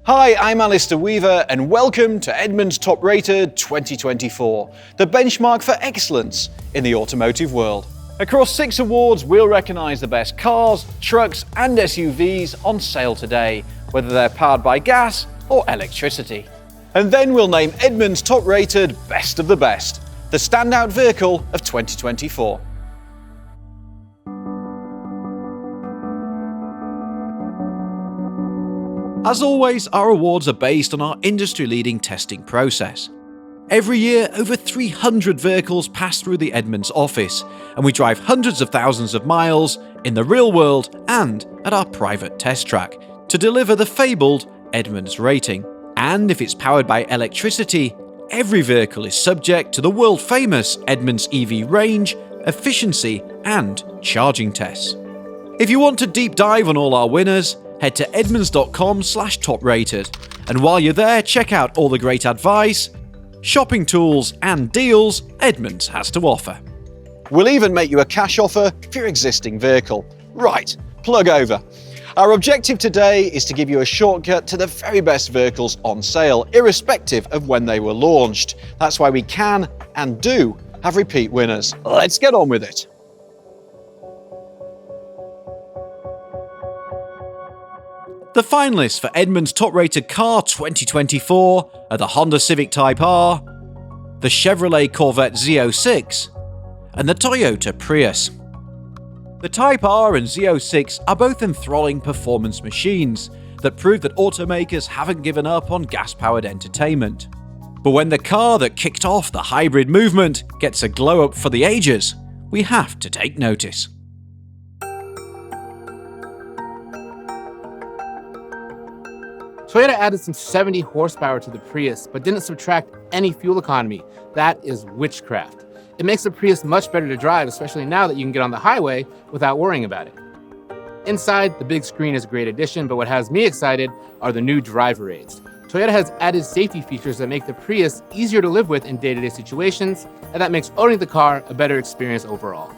Hi, I'm Alistair Weaver and welcome to Edmunds Top Rated 2024, the benchmark for excellence in the automotive world. Across 6 awards, we'll recognise the best cars, trucks and SUVs on sale today, whether they're powered by gas or electricity. And then we'll name Edmunds Top Rated Best of the Best, the standout vehicle of 2024. As always, our awards are based on our industry-leading testing process. Every year, over 300 vehicles pass through the Edmunds office, and we drive hundreds of thousands of miles in the real world and at our private test track to deliver the fabled Edmunds rating. And if it's powered by electricity, every vehicle is subject to the world-famous Edmunds EV range, efficiency, and charging tests. If you want to deep dive on all our winners, head to edmunds.com/toprated, and while you're there, check out all the great advice, shopping tools and deals Edmunds has to offer. We'll even make you a cash offer for your existing vehicle. Right, plug over. Our objective today is to give you a shortcut to the very best vehicles on sale, irrespective of when they were launched. That's why we can and do have repeat winners. Let's get on with it. The finalists for Edmunds Top Rated Car 2024 are the Honda Civic Type R, the Chevrolet Corvette Z06, and the Toyota Prius. The Type R and Z06 are both enthralling performance machines that prove that automakers haven't given up on gas-powered entertainment. But when the car that kicked off the hybrid movement gets a glow-up for the ages, we have to take notice. Toyota added some 70 horsepower to the Prius, but didn't subtract any fuel economy. That is witchcraft. It makes the Prius much better to drive, especially now that you can get on the highway without worrying about it. Inside, the big screen is a great addition, but what has me excited are the new driver aids. Toyota has added safety features that make the Prius easier to live with in day-to-day situations, and that makes owning the car a better experience overall.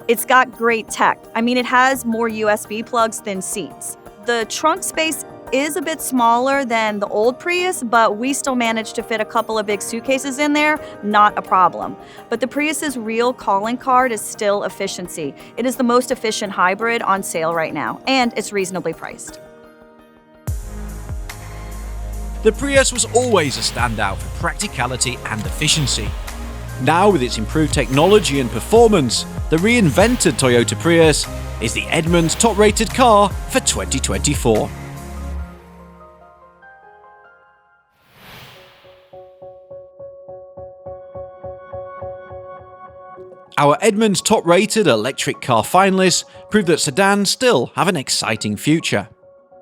It's got great tech. It has more USB plugs than seats. The trunk space is a bit smaller than the old Prius, but we still managed to fit a couple of big suitcases in there, not a problem. But the Prius's real calling card is still efficiency. It is the most efficient hybrid on sale right now, and it's reasonably priced. The Prius was always a standout for practicality and efficiency. Now, with its improved technology and performance, the reinvented Toyota Prius is the Edmunds Top Rated car for 2024. Our Edmunds Top Rated electric car finalists prove that sedans still have an exciting future.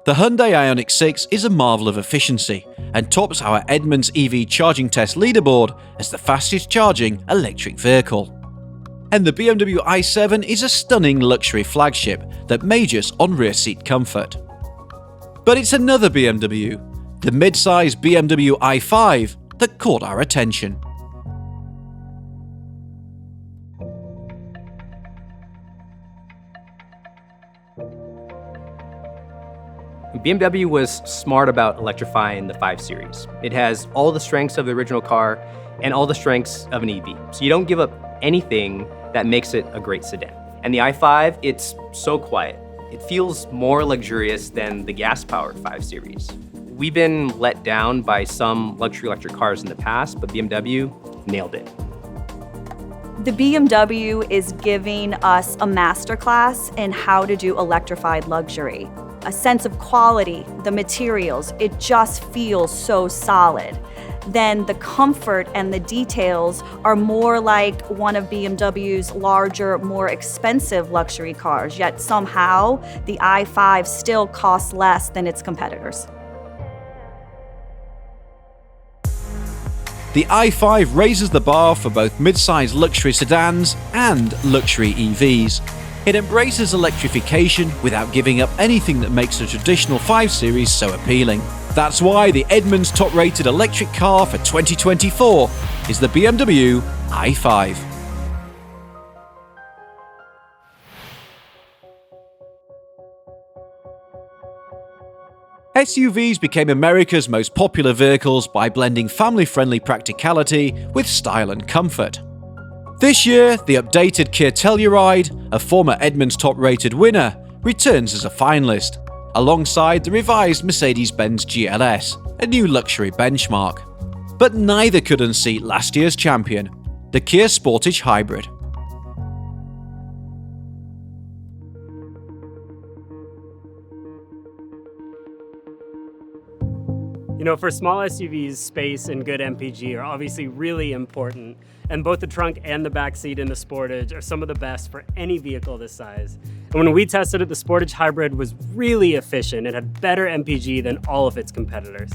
The Hyundai Ioniq 6 is a marvel of efficiency and tops our Edmunds EV charging test leaderboard as the fastest charging electric vehicle. And the BMW i7 is a stunning luxury flagship that majors on rear seat comfort. But it's another BMW, the mid-size BMW i5, that caught our attention. BMW was smart about electrifying the 5 Series. It has all the strengths of the original car and all the strengths of an EV. So you don't give up anything that makes it a great sedan. And the i5, it's so quiet. It feels more luxurious than the gas-powered 5 Series. We've been let down by some luxury electric cars in the past, but BMW nailed it. The BMW is giving us a masterclass in how to do electrified luxury. A sense of quality, the materials, it just feels so solid. Then the comfort and the details are more like one of BMW's larger, more expensive luxury cars, yet somehow the i5 still costs less than its competitors. The i5 raises the bar for both mid-size luxury sedans and luxury EVs. It embraces electrification without giving up anything that makes the traditional 5 Series so appealing. That's why the Edmunds Top Rated electric car for 2024 is the BMW i5. SUVs became America's most popular vehicles by blending family-friendly practicality with style and comfort. This year, the updated Kia Telluride, a former Edmunds Top Rated winner, returns as a finalist, alongside the revised Mercedes-Benz GLS, a new luxury benchmark. But neither could unseat last year's champion, the Kia Sportage Hybrid. You know, for small SUVs, space and good MPG are obviously really important, and both the trunk and the back seat in the Sportage are some of the best for any vehicle this size. And when we tested it, the Sportage Hybrid was really efficient. It had better MPG than all of its competitors.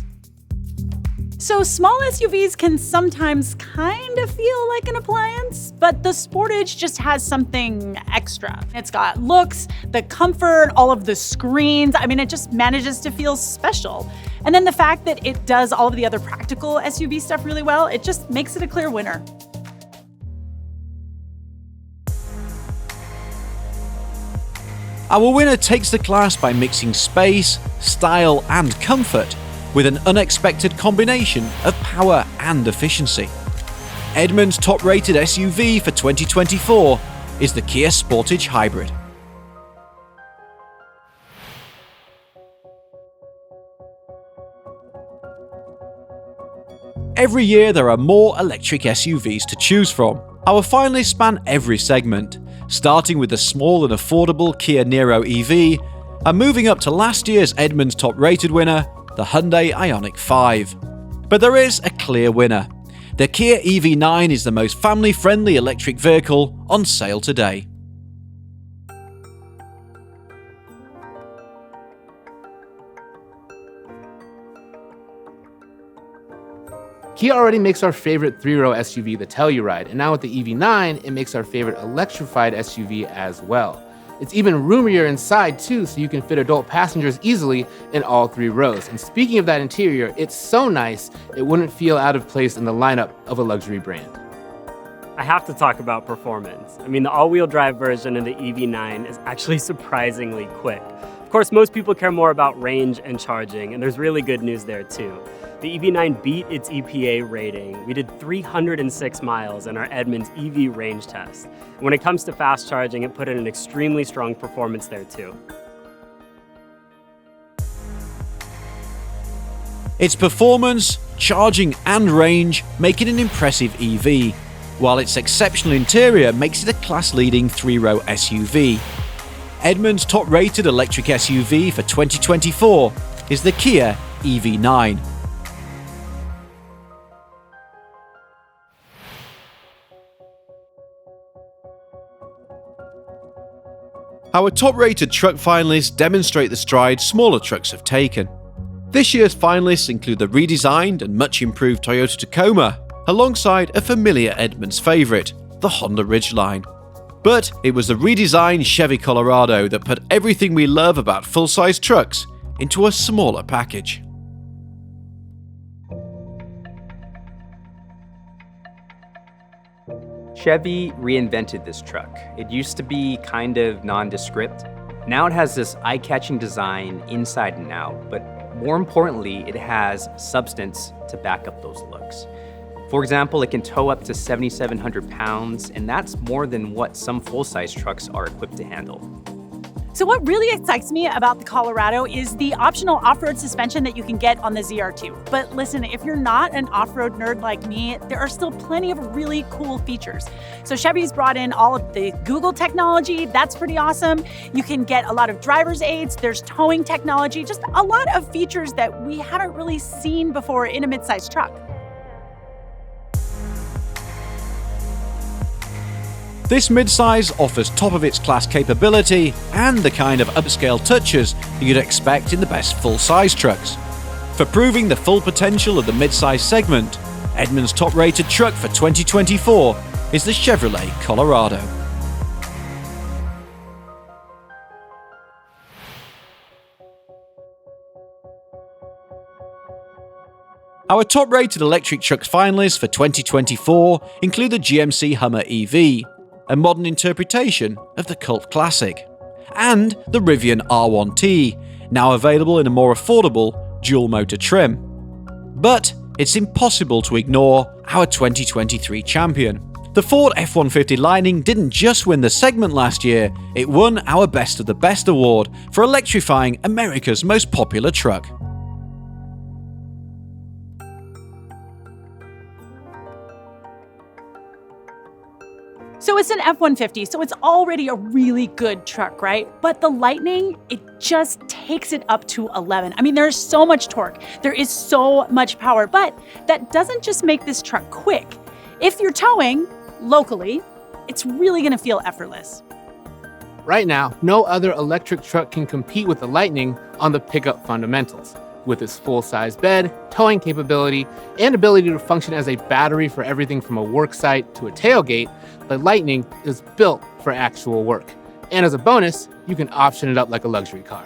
So small SUVs can sometimes kind of feel like an appliance, but the Sportage just has something extra. It's got looks, the comfort, all of the screens. I mean, it just manages to feel special. And then the fact that it does all of the other practical SUV stuff really well, it just makes it a clear winner. Our winner takes the class by mixing space, style, and comfort with an unexpected combination of power and efficiency. Edmunds' top-rated SUV for 2024 is the Kia Sportage Hybrid. Every year there are more electric SUVs to choose from. Our finalists span every segment, starting with the small and affordable Kia Niro EV, and moving up to last year's Edmunds top-rated winner, the Hyundai Ioniq 5. But there is a clear winner. The Kia EV9 is the most family-friendly electric vehicle on sale today. Kia already makes our favorite three-row SUV the Telluride, and now with the EV9, it makes our favorite electrified SUV as well. It's even roomier inside too, so you can fit adult passengers easily in all three rows. And speaking of that interior, it's so nice, it wouldn't feel out of place in the lineup of a luxury brand. I have to talk about performance. I mean, the all-wheel drive version of the EV9 is actually surprisingly quick. Of course, most people care more about range and charging, and there's really good news there too. The EV9 beat its EPA rating. We did 306 miles in our Edmunds EV range test. When it comes to fast charging, it put in an extremely strong performance there too. Its performance, charging and range make it an impressive EV, while its exceptional interior makes it a class-leading three-row SUV. Edmunds' top-rated electric SUV for 2024 is the Kia EV9. Our top-rated truck finalists demonstrate the strides smaller trucks have taken. This year's finalists include the redesigned and much improved Toyota Tacoma, alongside a familiar Edmunds favourite, the Honda Ridgeline. But it was the redesigned Chevy Colorado that put everything we love about full-size trucks into a smaller package. Chevy reinvented this truck. It used to be kind of nondescript. Now it has this eye-catching design inside and out, but more importantly, it has substance to back up those looks. For example, it can tow up to 7,700 pounds, and that's more than what some full-size trucks are equipped to handle. So what really excites me about the Colorado is the optional off-road suspension that you can get on the ZR2. But listen, if you're not an off-road nerd like me, there are still plenty of really cool features. So Chevy's brought in all of the Google technology. That's pretty awesome. You can get a lot of driver's aids. There's towing technology, just a lot of features that we haven't really seen before in a midsize truck. This midsize offers top-of-its-class capability and the kind of upscale touches you'd expect in the best full-size trucks. For proving the full potential of the midsize segment, Edmunds' top-rated truck for 2024 is the Chevrolet Colorado. Our top-rated electric truck finalists for 2024 include the GMC Hummer EV, a modern interpretation of the cult classic, and the Rivian R1T, now available in a more affordable dual-motor trim. But it's impossible to ignore our 2023 champion. The Ford F-150 Lightning didn't just win the segment last year, it won our Best of the Best award for electrifying America's most popular truck. So it's an F-150, so it's already a really good truck, right? But the Lightning, it just takes it up to 11. I mean, there's so much torque, there is so much power, but that doesn't just make this truck quick. If you're towing locally, it's really gonna feel effortless. Right now, no other electric truck can compete with the Lightning on the pickup fundamentals. With its full-size bed, towing capability, and ability to function as a battery for everything from a work site to a tailgate, the Lightning is built for actual work. And as a bonus, you can option it up like a luxury car.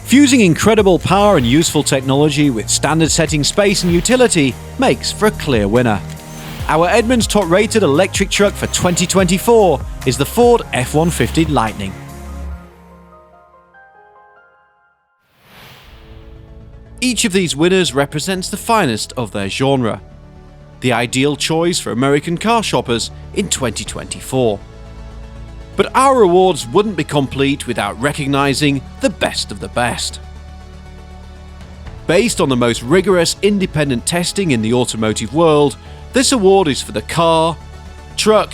Fusing incredible power and useful technology with standard-setting space and utility makes for a clear winner. Our Edmunds Top Rated electric truck for 2024 is the Ford F-150 Lightning. Each of these winners represents the finest of their genre, the ideal choice for American car shoppers in 2024. But our awards wouldn't be complete without recognizing the best of the best. Based on the most rigorous independent testing in the automotive world, this award is for the car, truck,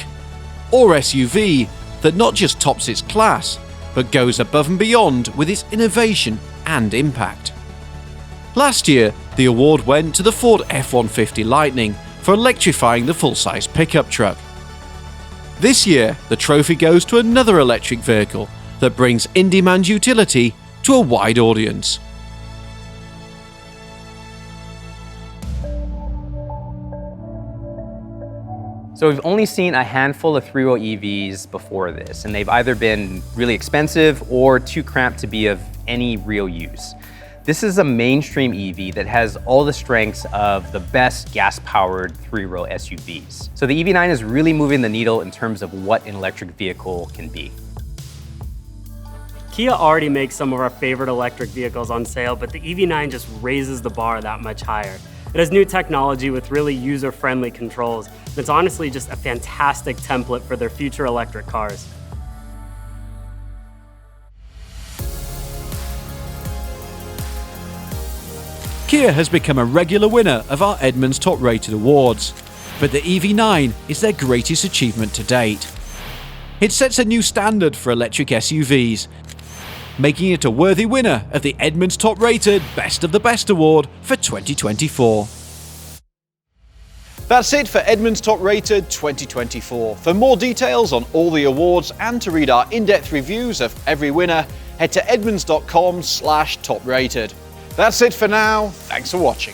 or SUV that not just tops its class, but goes above and beyond with its innovation and impact. Last year, the award went to the Ford F-150 Lightning for electrifying the full-size pickup truck. This year, the trophy goes to another electric vehicle that brings in-demand utility to a wide audience. So we've only seen a handful of three-row EVs before this, and they've either been really expensive or too cramped to be of any real use. This is a mainstream EV that has all the strengths of the best gas-powered three-row SUVs. So the EV9 is really moving the needle in terms of what an electric vehicle can be. Kia already makes some of our favorite electric vehicles on sale, but the EV9 just raises the bar that much higher. It has new technology with really user-friendly controls. And it's honestly just a fantastic template for their future electric cars. Kia has become a regular winner of our Edmunds Top Rated Awards, but the EV9 is their greatest achievement to date. It sets a new standard for electric SUVs, making it a worthy winner of the Edmunds Top Rated Best of the Best Award for 2024. That's it for Edmunds Top Rated 2024. For more details on all the awards and to read our in-depth reviews of every winner, head to edmunds.com/toprated. That's it for now. Thanks for watching.